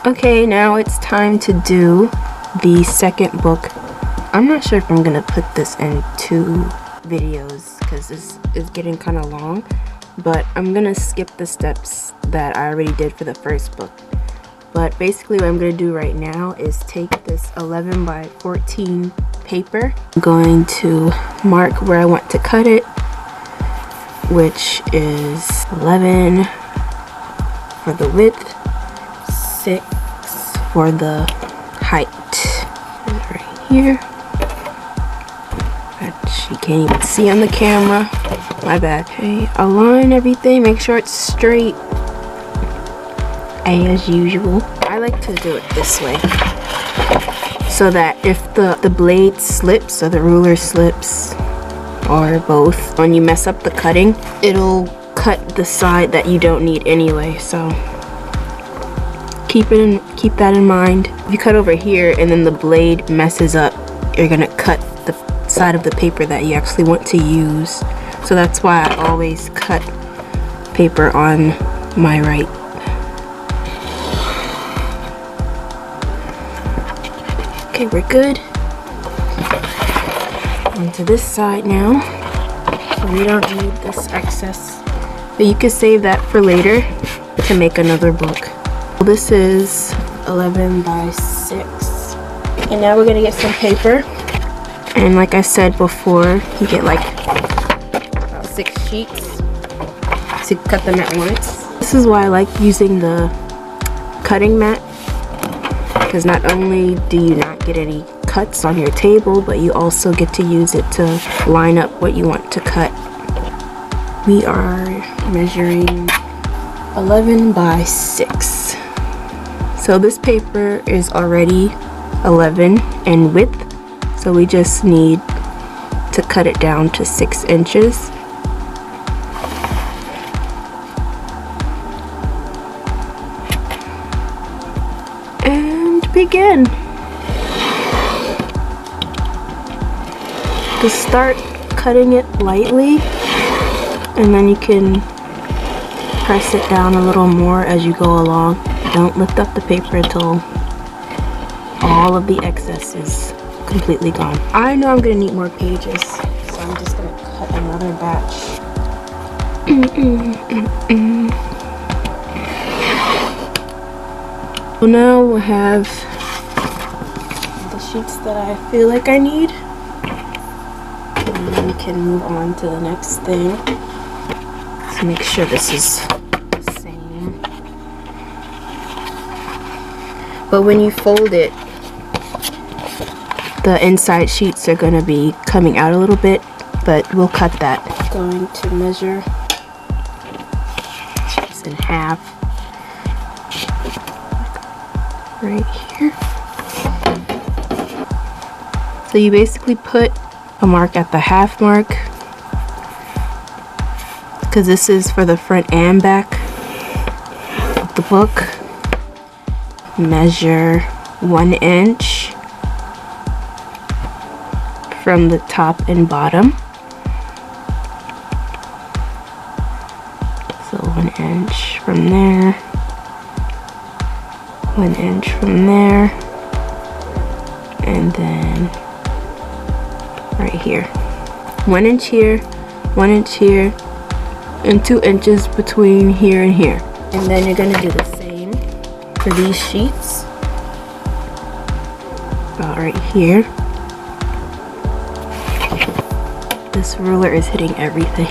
Okay, now it's time to do the second book. I'm not sure if I'm gonna put this in 2 videos because this is getting kind of long, but I'm gonna skip the steps that I already did for the first book. But basically what I'm gonna do right now is take this 11 by 14 paper. I'm going to mark where I want to cut it, which is 11 for the width, 6 for the height. And right here, that you can't even see on the camera. My bad. Okay, align everything, make sure it's straight as usual. I like to do it this way so that if the blade slips or the ruler slips or both, when you mess up the cutting, it'll cut the side that you don't need anyway. So keep that in mind. If you cut over here and then the blade messes up, you're gonna cut the side of the paper that you actually want to use. So that's why I always cut paper on my right. Okay, we're good. Onto this side now. So we don't need this excess, but you can save that for later to make another book. This is 11 by 6. And now we're gonna get some paper. And like I said before, you get like about 6 sheets to cut them at once. This is why I like using the cutting mat, because not only do you not get any cuts on your table, but you also get to use it to line up what you want to cut. We are measuring 11 by 6. So this paper is already 11 in width, so we just need to cut it down to 6 inches. And begin. Just start cutting it lightly, and then you can press it down a little more as you go along. Don't lift up the paper until all of the excess is completely gone. I know I'm gonna need more pages, so I'm just gonna cut another batch. So now we'll have the sheets that I feel like I need. And then we can move on to the next thing. Let's make sure this is the same. But when you fold it, the inside sheets are going to be coming out a little bit, but we'll cut that. I'm going to measure this in half right here. So you basically put a mark at the half mark, because this is for the front and back of the book. Measure 1 inch from the top and bottom. So 1 inch from there, 1 inch from there, and then right here. 1 inch here, 1 inch here, and 2 inches between here and here. And then you're gonna do the same for these sheets. About right here. This ruler is hitting everything.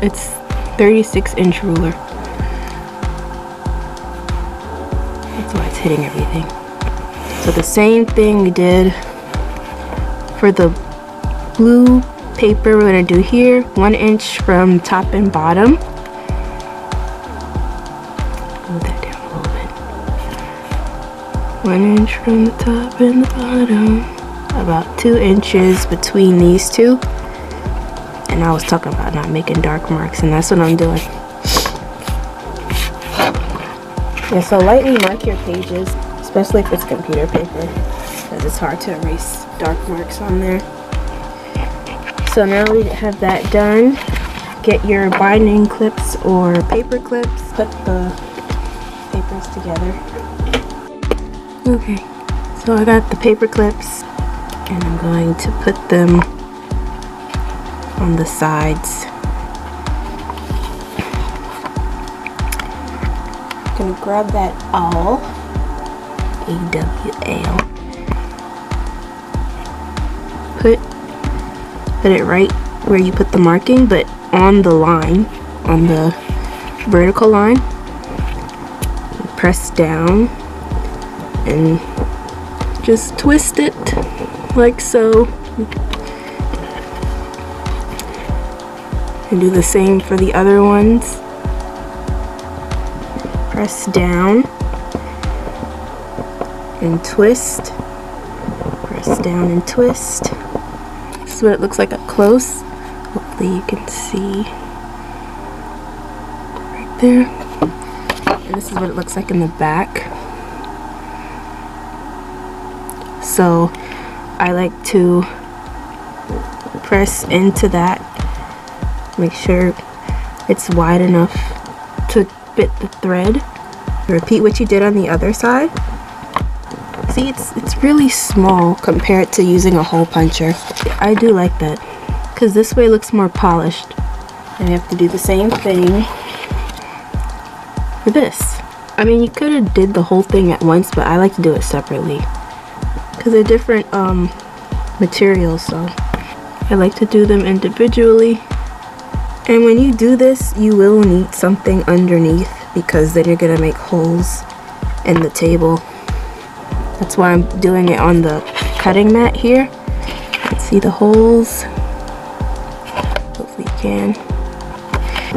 It's 36-inch ruler. That's why it's hitting everything. So the same thing we did for the blue paper, we're gonna do here. 1 inch from top and bottom. Move that down a little bit. 1 inch from the top and the bottom. About 2 inches between these two. And I was talking about not making dark marks, and that's what I'm doing. Yeah, so lightly mark your pages, especially if it's computer paper, because it's hard to erase dark marks on there. So now we have that done. Get your binding clips or paper clips. Put the papers together. Okay, so I got the paper clips and I'm going to put them on the sides. I'm gonna grab that owl, A-W-A-L. Put it right where you put the marking, but on the line, on the vertical line. Press down and just twist it like so. And do the same for the other ones. Press down and twist. Press down and twist. This is what it looks like up close. Hopefully you can see right there. And this is what it looks like in the back. So I like to press into that, make sure it's wide enough to fit the thread. Repeat what you did on the other side. See, it's really small compared to using a hole puncher. I do like that because this way it looks more polished. And you have to do the same thing for this. I mean, you could have did the whole thing at once, but I like to do it separately because they're different materials, so I like to do them individually. And when you do this, you will need something underneath because then you're gonna make holes in the table. That's why I'm doing it on the cutting mat here. Let's see the holes. Hopefully you can.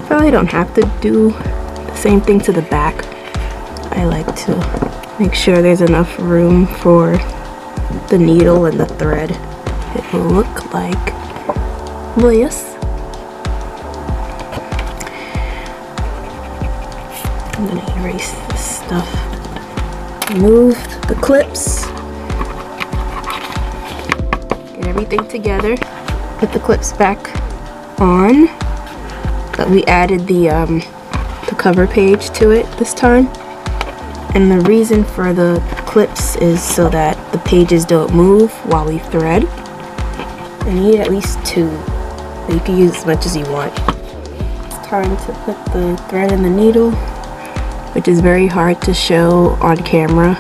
Probably don't have to do the same thing to the back. I like to make sure there's enough room for the needle and the thread. It will look like this. I'm gonna erase this stuff. Remove the clips. Get everything together. Put the clips back on. But we added the cover page to it this time. And the reason for the clips is so that the pages don't move while we thread. I need at least 2, but you can use as much as you want. It's time to put the thread in the needle, which is very hard to show on camera.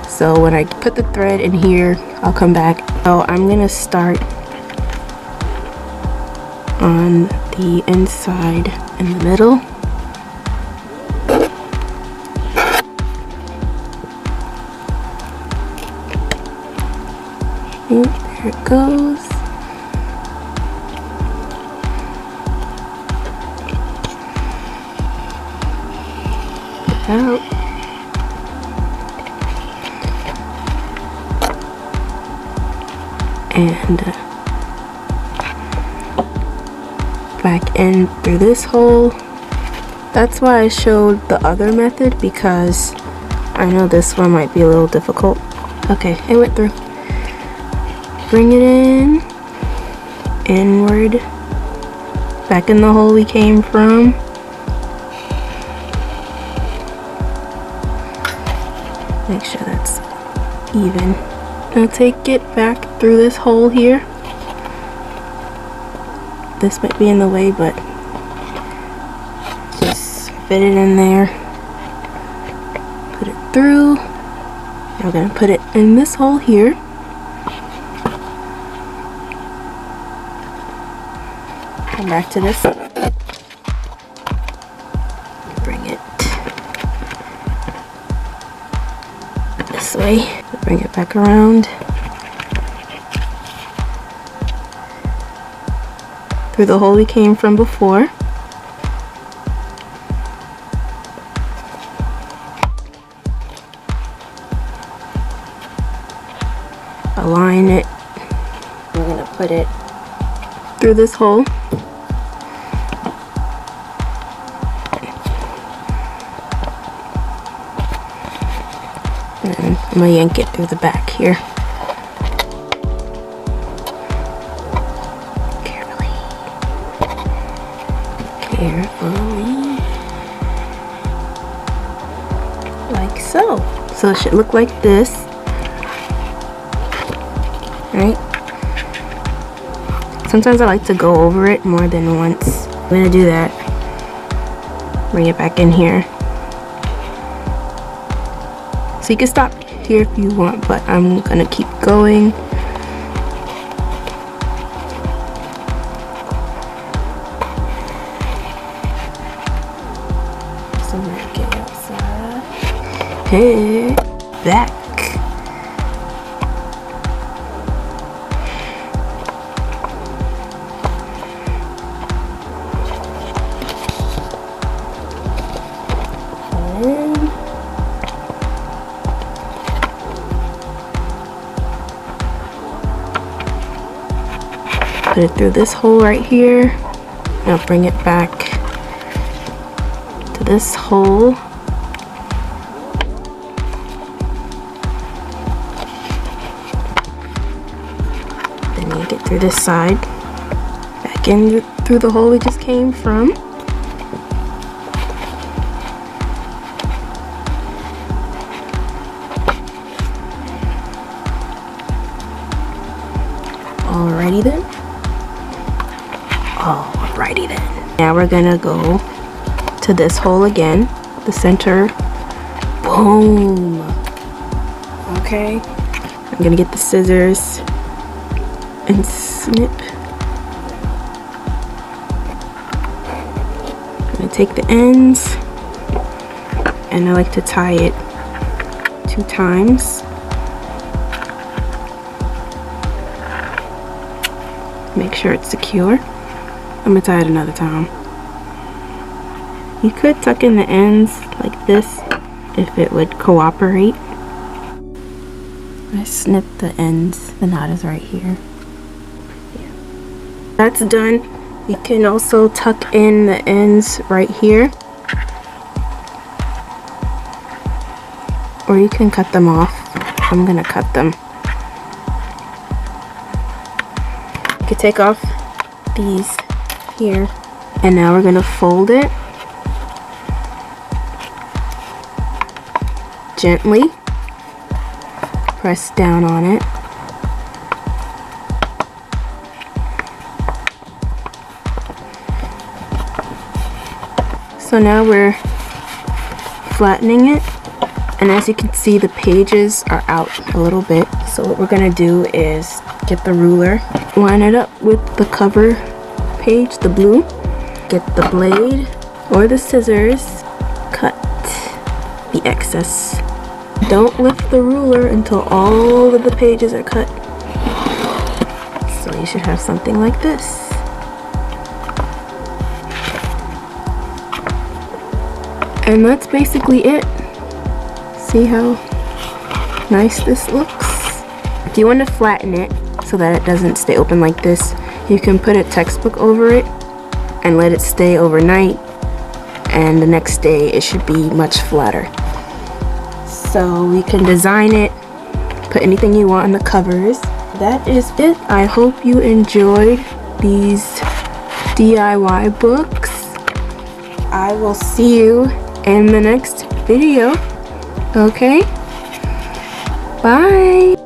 So when I put the thread in here, I'll come back. So I'm gonna start on the inside in the middle. And there it goes. Out. And back in through this hole. That's why I showed the other method, because I know this one might be a little difficult. Okay, it went through. Bring it in, inward, back in the hole we came from. Make sure that's even. Now take it back through this hole here. This might be in the way, but just fit it in there. Put it through. Now we're gonna put it in this hole here. Come back to this. Bring it this way. Bring it back around. Through the hole we came from before. Align it. We're gonna put it through this hole. And I'm gonna yank it through the back here. Carefully. go. So it should look like this. Right? Sometimes I like to go over it more than once. I'm gonna do that. Bring it back in here. So you can stop here if you want, but I'm gonna keep going. So I'm gonna get outside. Hey, back. Put it through this hole right here. I'll bring it back to this hole. Then you get through this side, back in through the hole we just came from. Alrighty then. Alrighty then. Now we're gonna go to this hole again, the center. Boom. Okay. I'm gonna get the scissors and snip. I'm gonna take the ends and I like to tie it 2 times. Make sure it's secure. I'm gonna tie it another time. You could tuck in the ends like this if it would cooperate. I snipped the ends. The knot is right here. Yeah. That's done. You can also tuck in the ends right here. Or you can cut them off. I'm gonna cut them. You can take off these here. And now we're gonna fold it gently. Press down on it. So now we're flattening it, and as you can see the pages are out a little bit. So what we're gonna do is get the ruler, line it up with the cover page, the blue, get the blade or the scissors, cut the excess. Don't lift the ruler until all of the pages are cut. So you should have something like this. And that's basically it. See how nice this looks? If you want to flatten it so that it doesn't stay open like this, you can put a textbook over it and let it stay overnight, and the next day it should be much flatter. So you can design it, put anything you want on the covers. That is it. I hope you enjoyed these DIY books. I will see you in the next video. Okay? Bye!